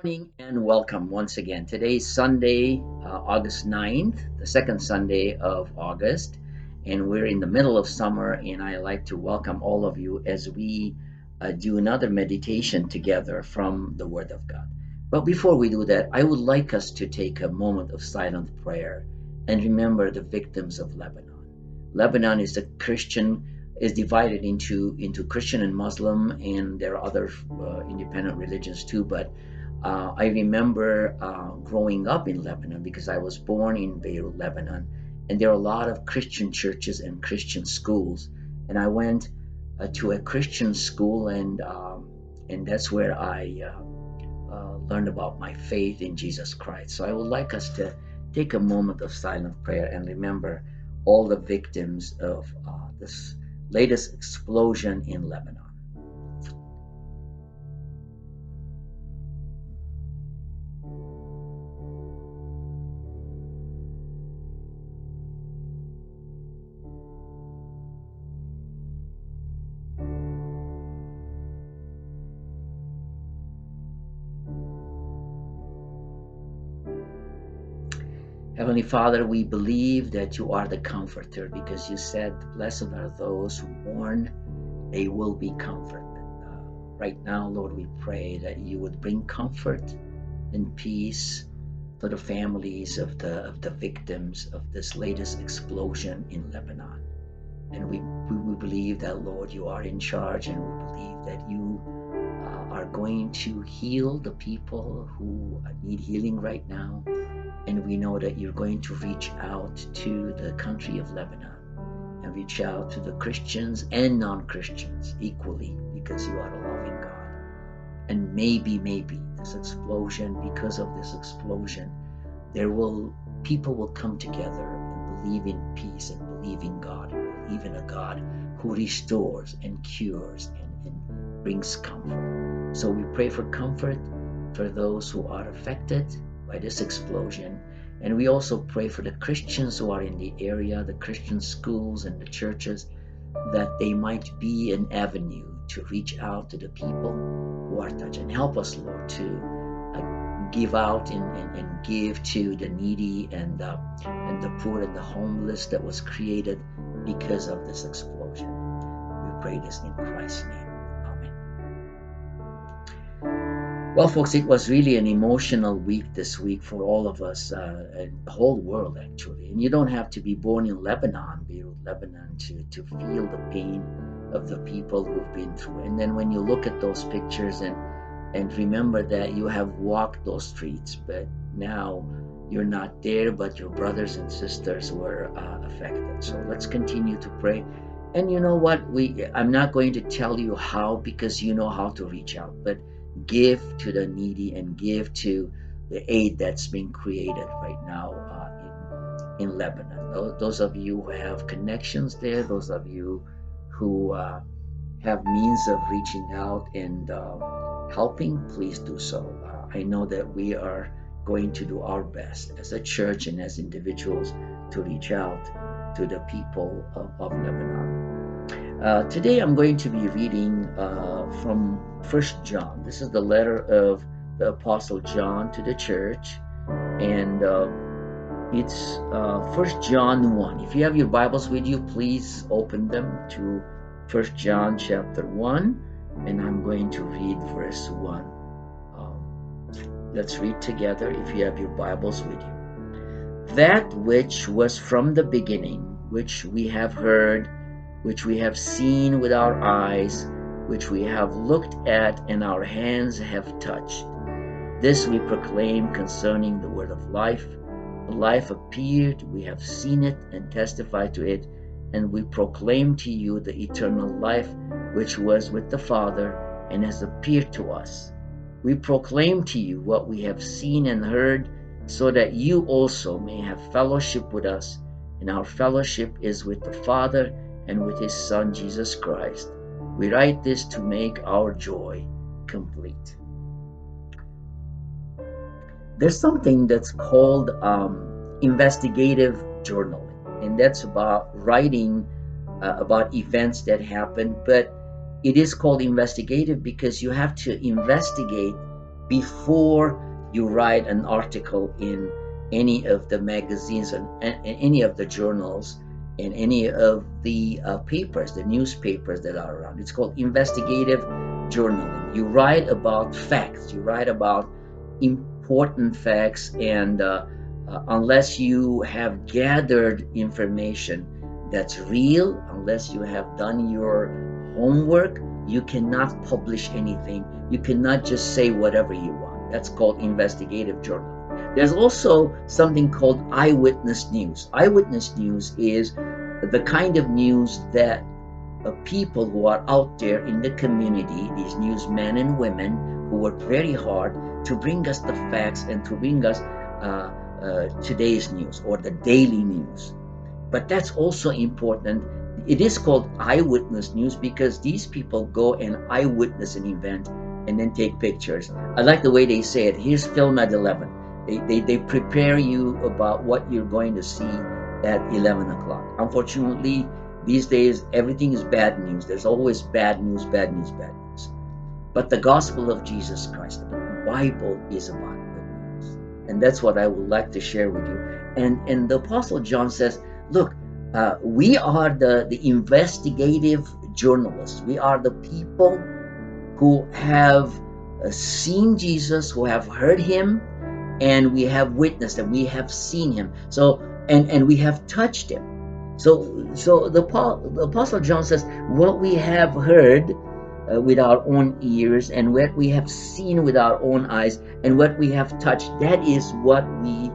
Morning and welcome once again. Today is Sunday, August 9th, the second Sunday of August, and we're in the middle of summer. And I like to welcome all of you as we do another meditation together from the Word of God. But before we do that, I would like us to take a moment of silent prayer and remember the victims of Lebanon. Lebanon is is divided into Christian and Muslim, and there are other independent religions too. But I remember growing up in Lebanon because I was born in Beirut, Lebanon, and there are a lot of Christian churches and Christian schools. And I went to a Christian school, and that's where I learned about my faith in Jesus Christ. So I would like us to take a moment of silent prayer and remember all the victims of this latest explosion in Lebanon. Heavenly Father, we believe that you are the comforter because you said, blessed are those who mourn, they will be comforted. Right now, Lord, we pray that you would bring comfort and peace to the families of the victims of this latest explosion in Lebanon. And we believe that, Lord, you are in charge, and we believe that you are going to heal the people who need healing right now. And we know that you're going to reach out to the country of Lebanon and reach out to the Christians and non-Christians equally, because you are a loving God. And maybe this explosion, because of this explosion, people will come together and believe in peace and believe in God, and believe in a God who restores and cures and brings comfort. So we pray for comfort for those who are affected by this explosion. And we also pray for the Christians who are in the area, the Christian schools and the churches, that they might be an avenue to reach out to the people who are touched. And help us, Lord, to give out and give to the needy and the poor and the homeless that was created because of this explosion. We pray this in Christ's name. Well, folks, it was really an emotional week this week for all of us, and the whole world, actually. And you don't have to be born in Lebanon, Beirut, Lebanon, to feel the pain of the people who've been through. And then when you look at those pictures and remember that you have walked those streets, but now you're not there, but your brothers and sisters were affected. So let's continue to pray. And you know what? I'm not going to tell you how, because you know how to reach out, but give to the needy and give to the aid that's being created right now in Lebanon. Those of you who have connections there, those of you who have means of reaching out and helping, please do so. I know that we are going to do our best as a church and as individuals to reach out to the people of Lebanon. Today I'm going to be reading from 1 John. This is the letter of the Apostle John to the church, and it's 1 John 1. If you have your Bibles with you, please open them to 1 John chapter 1, and I'm going to read verse 1. Let's read together if you have your Bibles with you. That which was from the beginning, which we have heard, which we have seen with our eyes, which we have looked at and our hands have touched. This we proclaim concerning the word of life. The life appeared, we have seen it and testified to it, and we proclaim to you the eternal life which was with the Father and has appeared to us. We proclaim to you what we have seen and heard, so that you also may have fellowship with us, and our fellowship is with the Father and with his Son, Jesus Christ. We write this to make our joy complete. There's something that's called investigative journaling, and that's about writing about events that happen, but it is called investigative because you have to investigate before you write an article in any of the magazines and any of the journals and any of the papers, the newspapers that are around. It's called investigative journaling. You write about facts, you write about important facts, and unless you have gathered information that's real, unless you have done your homework, you cannot publish anything. You cannot just say whatever you want. That's called investigative journaling. There's also something called eyewitness news. Eyewitness news is the kind of news that people who are out there in the community, these newsmen and women who work very hard to bring us the facts and to bring us today's news or the daily news. But that's also important. It is called eyewitness news because these people go and eyewitness an event and then take pictures. I like the way they say it. Here's film at 11. They prepare you about what you're going to see at 11 o'clock. Unfortunately, these days, everything is bad news. There's always bad news, bad news, bad news. But the gospel of Jesus Christ, the Bible, is about good news. And that's what I would like to share with you. And the Apostle John says, look, we are the investigative journalists. We are the people who have seen Jesus, who have heard him, and we have witnessed him. We have seen him. So and we have touched him. So the Apostle John says, what we have heard with our own ears, and what we have seen with our own eyes, and what we have touched, that is what we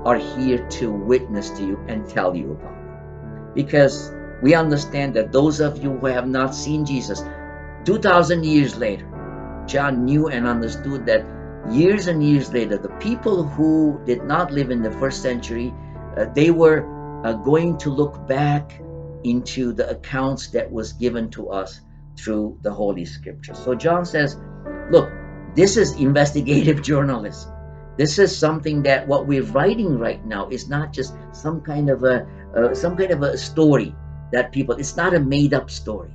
are here to witness to you and tell you about. Because we understand that those of you who have not seen Jesus, 2,000 years later, John knew and understood that years and years later, the people who did not live in the first century, they were going to look back into the accounts that was given to us through the Holy Scriptures. So John says, look, this is investigative journalism. This is something that what we're writing right now is not just some kind of a story that people. It's not a made-up story.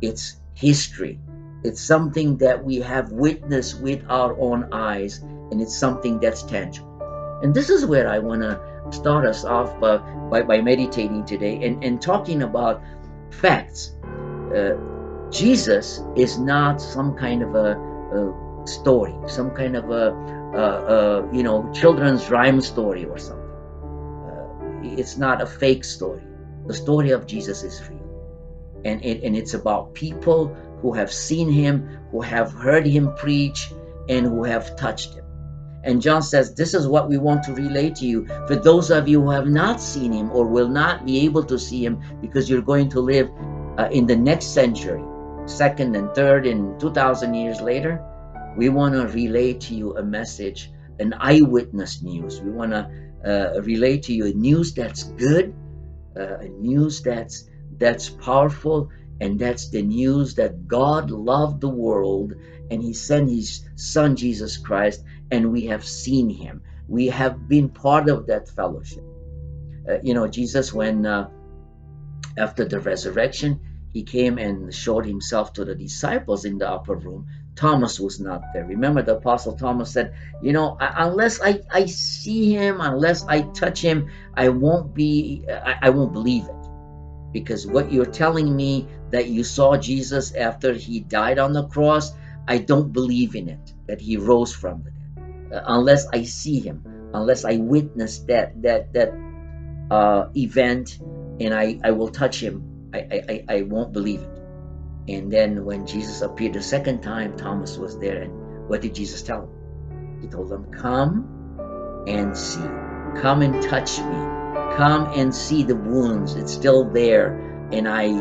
It's history. It's something that we have witnessed with our own eyes, and it's something that's tangible. And this is where I want to start us off by meditating today and talking about facts. Jesus is not some kind of a story, some kind of a children's rhyme story or something. It's not a fake story. The story of Jesus is real, and it's about people who have seen him, who have heard him preach, and who have touched him. And John says, this is what we want to relay to you. For those of you who have not seen him or will not be able to see him because you're going to live in the next century, second and third and 2,000 years later, we want to relay to you a message, an eyewitness news. We want to relay to you a news that's good, a news that's powerful, and that's the news that God loved the world and he sent his son Jesus Christ, and we have seen him. We have been part of that fellowship. Jesus, when after the resurrection, he came and showed himself to the disciples in the upper room. Thomas was not there. Remember, the Apostle Thomas said, unless I see him, unless I touch him, I won't believe it. Because what you're telling me that you saw Jesus after he died on the cross, I don't believe in it, that he rose from the dead. Unless I see him, unless I witness that event, and I will touch him, I won't believe it. And then when Jesus appeared the second time, Thomas was there, and what did Jesus tell him? He told him, come and see, come and touch me. Come and see the wounds. It's still there. And I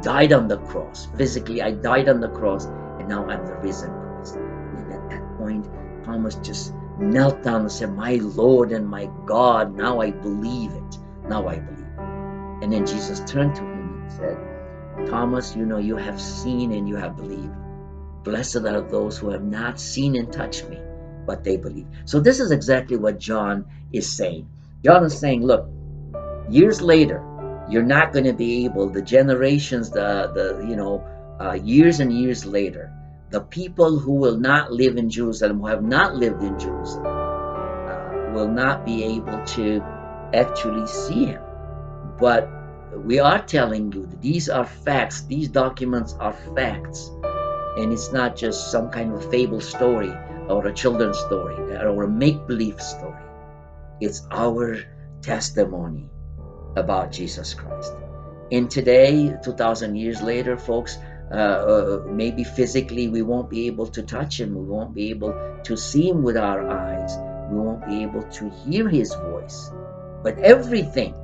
died on the cross. Physically, I died on the cross. And now I'm the risen Christ. And at that point, Thomas just knelt down and said, my Lord and my God, now I believe it. Now I believe it. And then Jesus turned to him and said, Thomas, you have seen and you have believed. Blessed are those who have not seen and touched me, but they believe. So this is exactly what John is saying. John is saying, look, years later, you're not going to be able, the generations, years and years later, The people who will not live in Jerusalem, who have not lived in Jerusalem, will not be able to actually see him. But we are telling you that these are facts. These documents are facts. And it's not just some kind of a fable story or a children's story or a make-believe story. It's our testimony about Jesus Christ. And today, 2,000 years later, folks, maybe physically we won't be able to touch him. We won't be able to see him with our eyes. We won't be able to hear his voice. But everything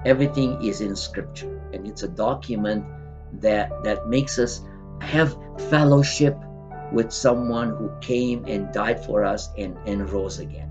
is in Scripture. And it's a document that makes us have fellowship with someone who came and died for us and rose again.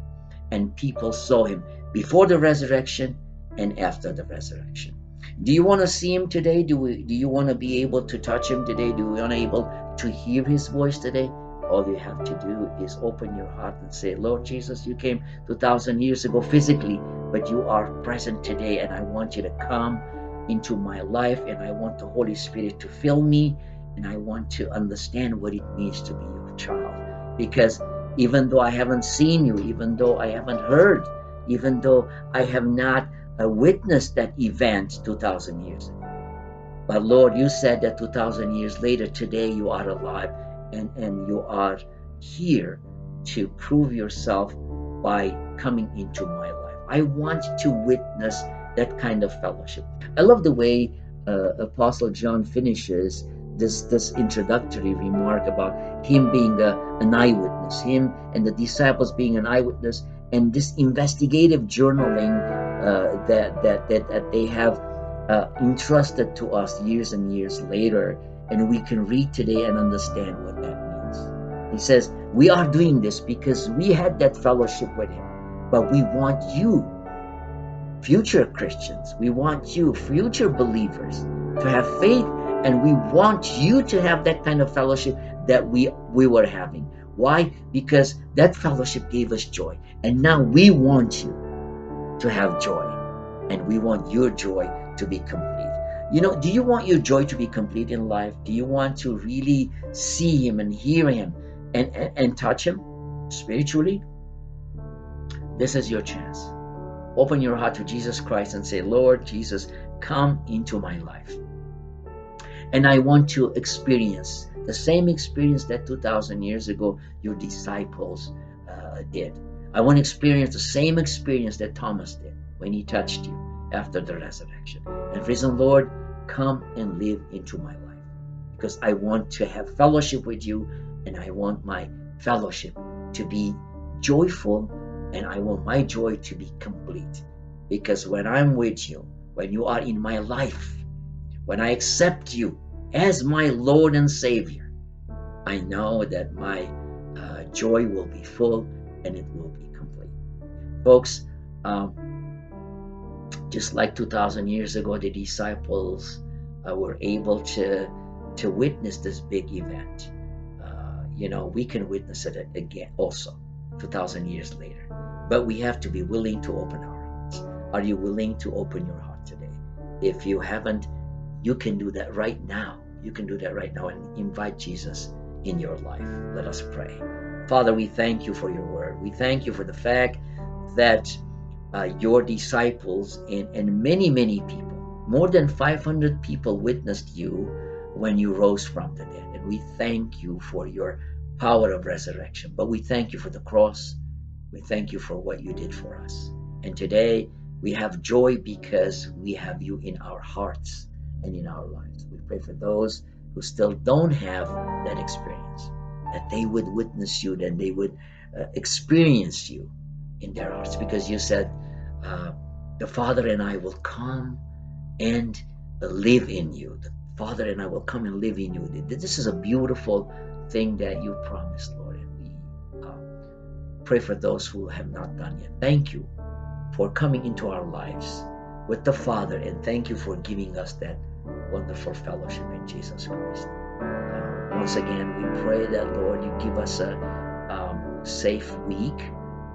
And people saw him before the resurrection and after the resurrection. Do you want to see him today? Do you want to be able to touch him today? Do you want to be able to hear his voice today? All you have to do is open your heart and say, Lord Jesus, you came 2,000 years ago physically, but you are present today, and I want you to come into my life, and I want the Holy Spirit to fill me, and I want to understand what it means to be your child. Because even though I haven't seen you, even though I haven't heard, even though I have not witnessed that event 2,000 years ago, but Lord, you said that 2,000 years later, today you are alive, and you are here to prove yourself by coming into my life. I want to witness that kind of fellowship. I love the way Apostle John finishes this introductory remark about him being an eyewitness, him and the disciples being an eyewitness, and this investigative journaling that they have entrusted to us years and years later, and we can read today and understand what that means. He says, we are doing this because we had that fellowship with him, but we want you, future Christians, we want you, future believers, to have faith, and we want you to have that kind of fellowship that we were having. Why? Because that fellowship gave us joy, and now we want you to have joy, and we want your joy to be complete. Do you want your joy to be complete in life? Do you want to really see him and hear him and touch him spiritually? This is your chance. Open your heart to Jesus Christ and say, Lord Jesus, come into my life. And I want to experience the same experience that 2,000 years ago your disciples did. I want to experience the same experience that Thomas did when he touched you after the resurrection. And risen Lord, come and live into my life, because I want to have fellowship with you, and I want my fellowship to be joyful, and I want my joy to be complete. Because when I'm with you, when you are in my life, when I accept you as my Lord and Savior, I know that my joy will be full and it will be complete. Folks, just like 2,000 years ago, the disciples were able to witness this big event. We can witness it again also 2,000 years later. But we have to be willing to open our hearts. Are you willing to open your heart today? If you haven't, you can do that right now. You can do that right now and invite Jesus in your life. Let us pray. Father, we thank you for your word. We thank you for the fact that your disciples and many, many people, more than 500 people, witnessed you when you rose from the dead. And we thank you for your power of resurrection. But we thank you for the cross. We thank you for what you did for us. And today we have joy because we have you in our hearts and in our lives. We pray for those who still don't have that experience, that they would witness you, that they would experience you in their hearts, because you said, the Father and I will come and live in you. The Father and I will come and live in you. This is a beautiful thing that you promised, Lord, and we pray for those who have not done yet. Thank you for coming into our lives with the Father, and thank you for giving us that wonderful fellowship in Jesus Christ. Once again, we pray that, Lord, you give us a safe week,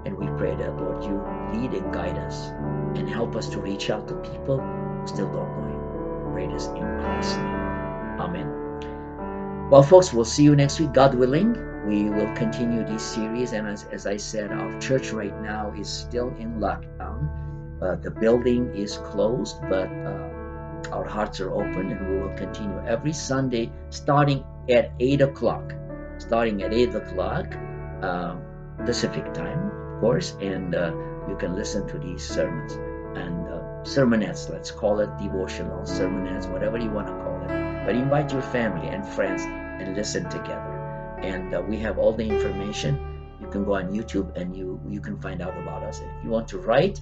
and we pray that, Lord, you lead and guide us and help us to reach out to people who still don't know you. We pray this in Christ's name. Amen. Well, folks, we'll see you next week, God willing. We will continue this series, and as I said, our church right now is still in lockdown. The building is closed, but our hearts are open, and we will continue every Sunday starting at 8 o'clock. Starting at 8 o'clock Pacific time, of course, and you can listen to these sermons and sermonettes, let's call it devotional sermonettes, whatever you want to call it. But invite your family and friends and listen together. And we have all the information. You can go on YouTube and you can find out about us. If you want to write,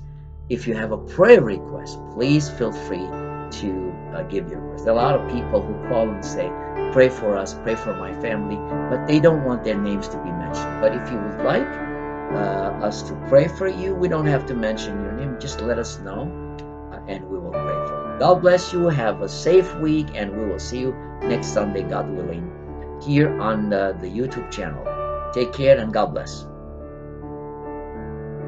if you have a prayer request, please feel free to give your request. There are a lot of people who call and say, pray for us, pray for my family, but they don't want their names to be mentioned. But if you would like us to pray for you, we don't have to mention your name. Just let us know and we will pray for you. God bless you. Have a safe week, and we will see you next Sunday, God willing, here on the YouTube channel. Take care and God bless.